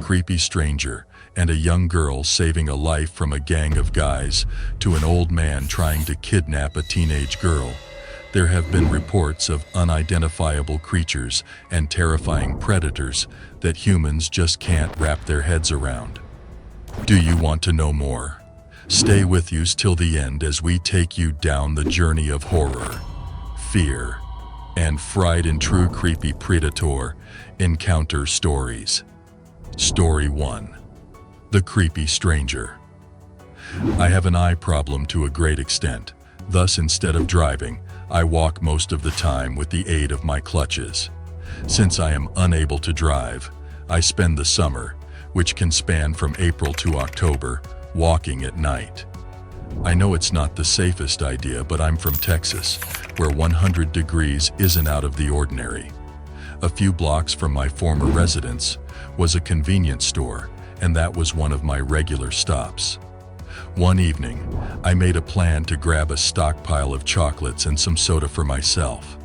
creepy stranger and a young girl saving a life from a gang of guys to an old man trying to kidnap a teenage girl, there have been reports of unidentifiable creatures and terrifying predators that humans just can't wrap their heads around. Do you want to know more? Stay with us till the end as we take you down the journey of horror, fear, and fright in true creepy predator encounter stories. Story 1. The Creepy Stranger. I have an eye problem to a great extent. Thus, instead of driving, I walk most of the time with the aid of my clutches. Since I am unable to drive, I spend the summer, which can span from April to October, walking at night. I know it's not the safest idea, but I'm from Texas, where 100 degrees isn't out of the ordinary. A few blocks from my former residence was a convenience store, and that was one of my regular stops. One evening, I made a plan to grab a stockpile of chocolates and some soda for myself.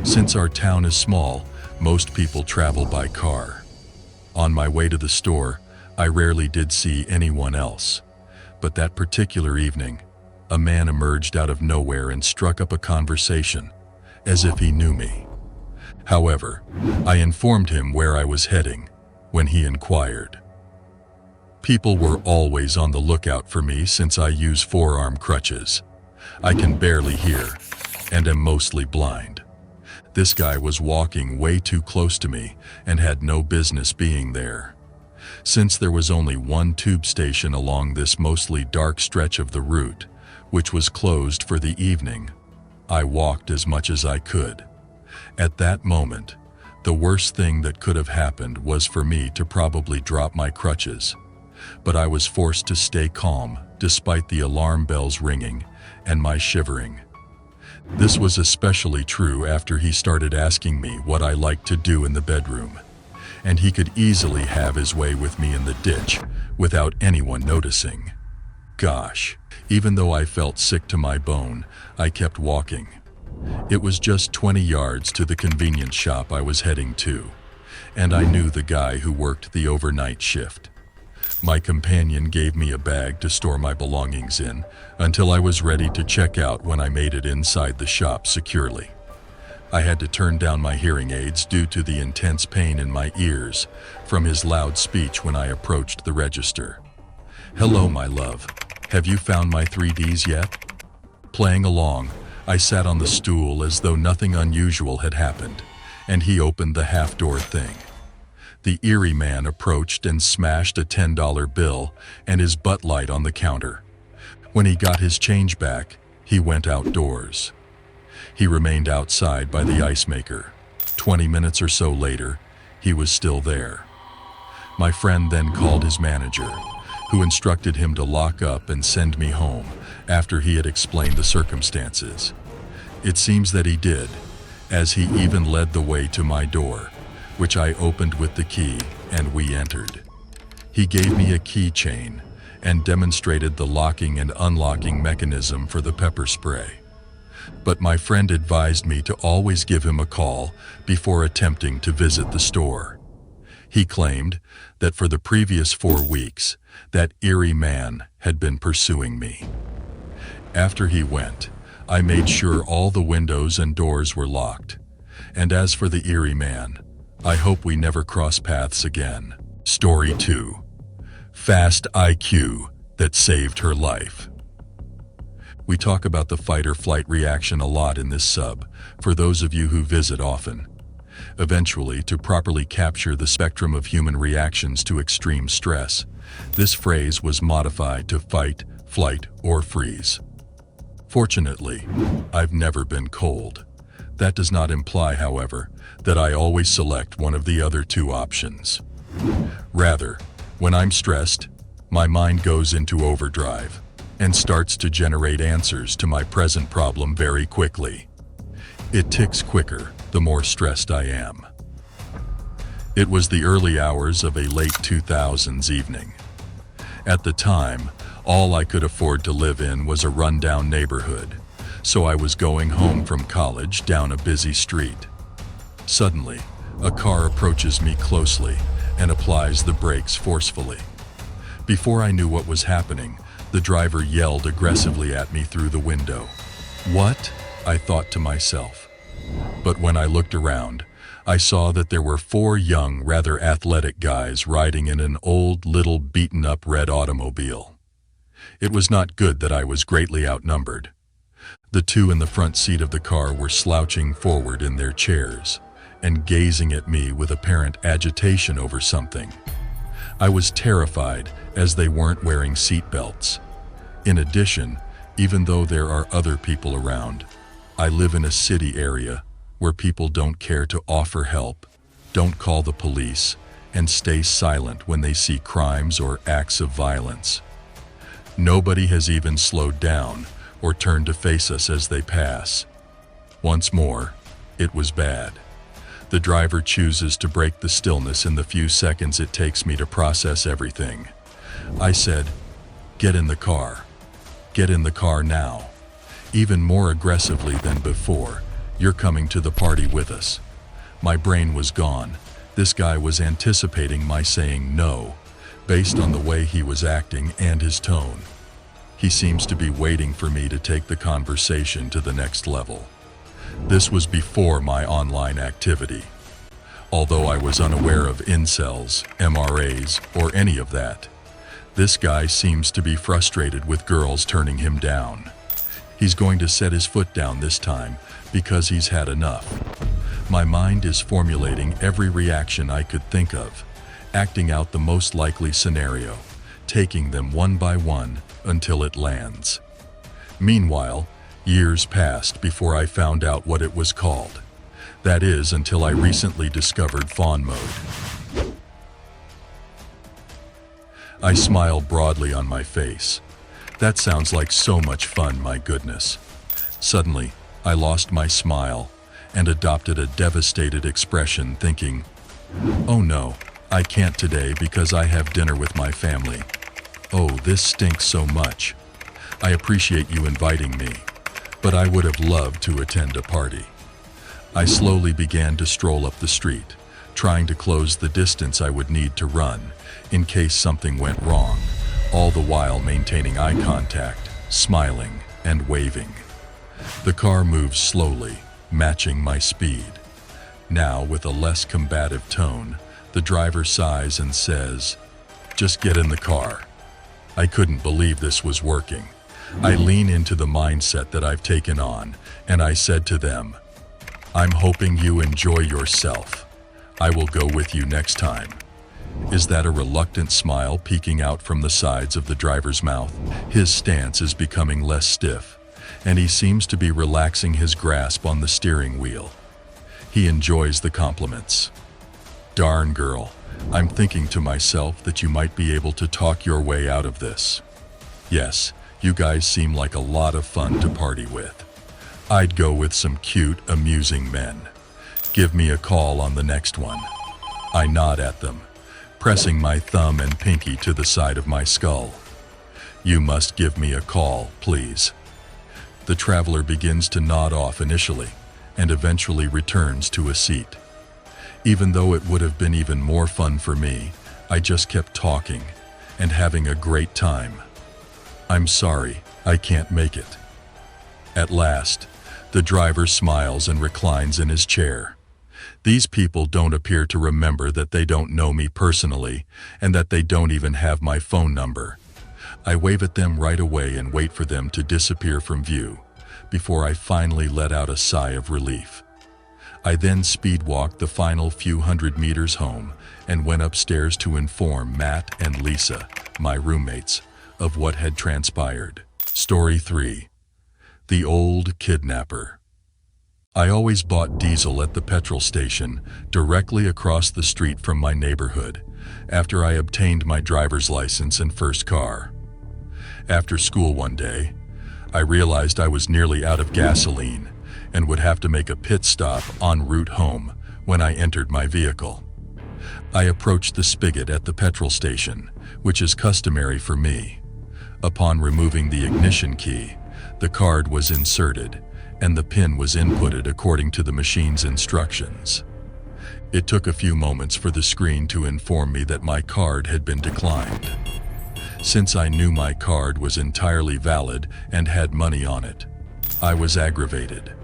Since our town is small, most people travel by car. On my way to the store, I rarely did see anyone else. But that particular evening, a man emerged out of nowhere and struck up a conversation, as if he knew me. However, I informed him where I was heading when he inquired. People were always on the lookout for me since I use forearm crutches. I can barely hear and am mostly blind. This guy was walking way too close to me and had no business being there. Since there was only one tube station along this mostly dark stretch of the route, which was closed for the evening, I walked as much as I could. At that moment, the worst thing that could have happened was for me to probably drop my crutches. But I was forced to stay calm despite the alarm bells ringing and my shivering. This was especially true after he started asking me what I liked to do in the bedroom, and he could easily have his way with me in the ditch without anyone noticing. Gosh, even though I felt sick to my bone, I kept walking. It was just 20 yards to the convenience shop I was heading to, and I knew the guy who worked the overnight shift. My companion gave me a bag to store my belongings in until I was ready to check out when I made it inside the shop securely. I had to turn down my hearing aids due to the intense pain in my ears from his loud speech when I approached the register. "Hello, my love. Have you found my 3Ds yet?" Playing along, I sat on the stool as though nothing unusual had happened, and he opened the half-door thing. The eerie man approached and smashed a $10 bill and his butt light on the counter. When he got his change back, he went outdoors. He remained outside by the ice maker. 20 minutes or so later, he was still there. My friend then called his manager, who instructed him to lock up and send me home after he had explained the circumstances. It seems that he did, as he even led the way to my door, which I opened with the key, and we entered. He gave me a keychain and demonstrated the locking and unlocking mechanism for the pepper spray. But my friend advised me to always give him a call before attempting to visit the store. He claimed that for the previous 4 weeks, that eerie man had been pursuing me. After he went, I made sure all the windows and doors were locked. And as for the eerie man, I hope we never cross paths again. Story 2. Fast IQ that saved her life. We talk about the fight or flight reaction a lot in this sub, for those of you who visit often. Eventually, to properly capture the spectrum of human reactions to extreme stress, this phrase was modified to fight, flight, or freeze. Fortunately, I've never been cold. That does not imply, however, that I always select one of the other 2 options. Rather, when I'm stressed, my mind goes into overdrive and starts to generate answers to my present problem very quickly. It ticks quicker the more stressed I am. It was the early hours of a late 2000s evening. At the time, all I could afford to live in was a rundown neighborhood, so I was going home from college down a busy street. Suddenly, a car approaches me closely and applies the brakes forcefully. Before I knew what was happening, the driver yelled aggressively at me through the window. "What?" I thought to myself. But when I looked around, I saw that there were 4 young, rather athletic guys riding in an old, little beaten-up red automobile. It was not good that I was greatly outnumbered. The 2 in the front seat of the car were slouching forward in their chairs and gazing at me with apparent agitation over something. I was terrified as they weren't wearing seat belts. In addition, even though there are other people around, I live in a city area where people don't care to offer help, don't call the police, and stay silent when they see crimes or acts of violence. Nobody has even slowed down or turned to face us as they pass. Once more, it was bad. The driver chooses to break the stillness in the few seconds it takes me to process everything. I said, "Get in the car. Get in the car now." Even more aggressively than before, "You're coming to the party with us." My brain was gone. This guy was anticipating my saying no, based on the way he was acting and his tone. He seems to be waiting for me to take the conversation to the next level. This was before my online activity. Although I was unaware of incels, MRAs, or any of that, this guy seems to be frustrated with girls turning him down. He's going to set his foot down this time because he's had enough. My mind is formulating every reaction I could think of, acting out the most likely scenario, taking them one by one until it lands. Meanwhile, years passed before I found out what it was called. That is, until I recently discovered fawn mode. I smile broadly on my face. That sounds like so much fun, my goodness. Suddenly, I lost my smile and adopted a devastated expression, thinking, "Oh no, I can't today because I have dinner with my family. Oh, this stinks so much. I appreciate you inviting me, but I would have loved to attend a party." I slowly began to stroll up the street, trying to close the distance I would need to run in case something went wrong, all the while maintaining eye contact, smiling, and waving. The car moves slowly, matching my speed. Now, with a less combative tone, the driver sighs and says, "Just get in the car." I couldn't believe this was working. I lean into the mindset that I've taken on, and I said to them, "I'm hoping you enjoy yourself. I will go with you next time." Is that a reluctant smile peeking out from the sides of the driver's mouth? His stance is becoming less stiff, and he seems to be relaxing his grasp on the steering wheel. He enjoys the compliments. Darn girl, I'm thinking to myself that you might be able to talk your way out of this. Yes, you guys seem like a lot of fun to party with. I'd go with some cute, amusing men. Give me a call on the next one. I nod at them, pressing my thumb and pinky to the side of my skull. You must give me a call, please. The traveler begins to nod off initially, and eventually returns to a seat. Even though it would have been even more fun for me, I just kept talking and having a great time. "I'm sorry, I can't make it." At last, the driver smiles and reclines in his chair. These people don't appear to remember that they don't know me personally and that they don't even have my phone number. I wave at them right away and wait for them to disappear from view before I finally let out a sigh of relief. I then speed walked the final few hundred meters home and went upstairs to inform Matt and Lisa, my roommates, of what had transpired. Story 3. The Old Kidnapper. I always bought diesel at the petrol station directly across the street from my neighborhood after I obtained my driver's license and first car. After school one day, I realized I was nearly out of gasoline and would have to make a pit stop en route home when I entered my vehicle. I approached the spigot at the petrol station, which is customary for me. Upon removing the ignition key, the card was inserted and the PIN was inputted according to the machine's instructions. It took a few moments for the screen to inform me that my card had been declined. Since I knew my card was entirely valid and had money on it, I was aggravated.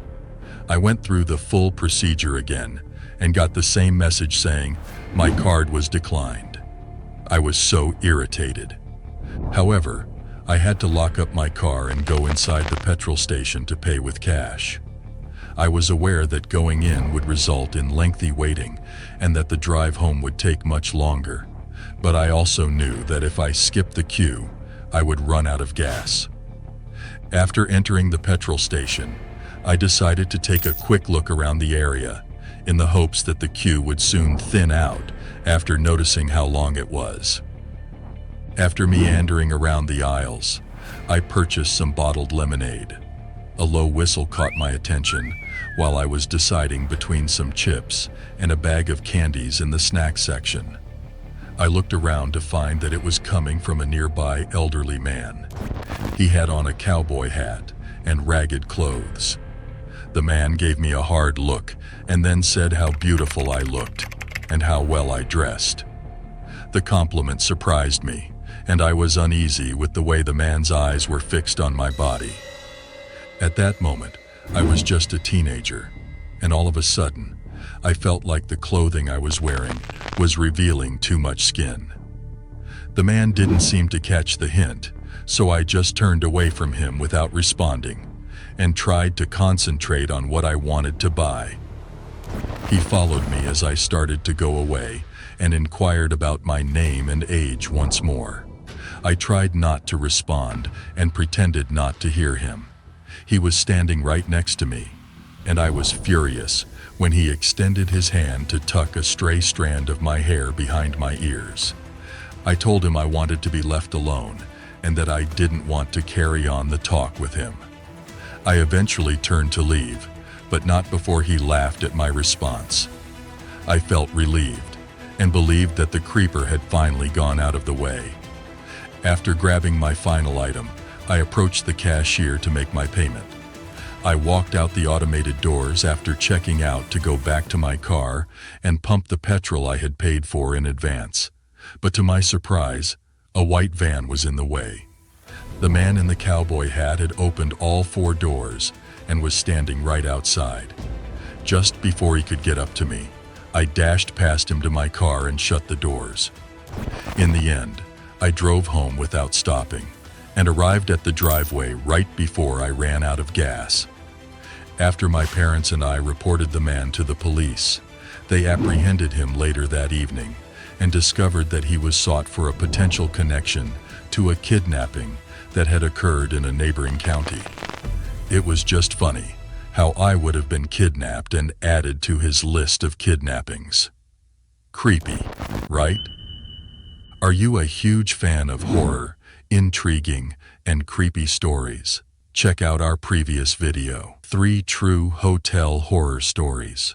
I went through the full procedure again and got the same message saying my card was declined. I was so irritated. However, I had to lock up my car and go inside the petrol station to pay with cash. I was aware that going in would result in lengthy waiting and that the drive home would take much longer, but I also knew that if I skipped the queue, I would run out of gas. After entering the petrol station, I decided to take a quick look around the area in the hopes that the queue would soon thin out after noticing how long it was. After meandering around the aisles, I purchased some bottled lemonade. A low whistle caught my attention while I was deciding between some chips and a bag of candies in the snack section. I looked around to find that it was coming from a nearby elderly man. He had on a cowboy hat and ragged clothes. The man gave me a hard look and then said how beautiful I looked and how well I dressed. The compliment surprised me, and I was uneasy with the way the man's eyes were fixed on my body. At that moment, I was just a teenager, and all of a sudden, I felt like the clothing I was wearing was revealing too much skin. The man didn't seem to catch the hint, so I just turned away from him without responding and tried to concentrate on what I wanted to buy. He followed me as I started to go away and inquired about my name and age once more. I tried not to respond and pretended not to hear him. He was standing right next to me, and I was furious when he extended his hand to tuck a stray strand of my hair behind my ears. I told him I wanted to be left alone and that I didn't want to carry on the talk with him. I eventually turned to leave, but not before he laughed at my response. I felt relieved and believed that the creeper had finally gone out of the way. After grabbing my final item, I approached the cashier to make my payment. I walked out the automated doors after checking out to go back to my car and pump the petrol I had paid for in advance. But to my surprise, a white van was in the way. The man in the cowboy hat had opened all 4 doors and was standing right outside. Just before he could get up to me, I dashed past him to my car and shut the doors. In the end, I drove home without stopping and arrived at the driveway right before I ran out of gas. After my parents and I reported the man to the police, they apprehended him later that evening and discovered that he was sought for a potential connection to a kidnapping that had occurred in a neighboring county. It was just funny how I would have been kidnapped and added to his list of kidnappings. Creepy, right? Are you a huge fan of horror, intriguing, and creepy stories? Check out our previous video, 3 True Hotel Horror Stories.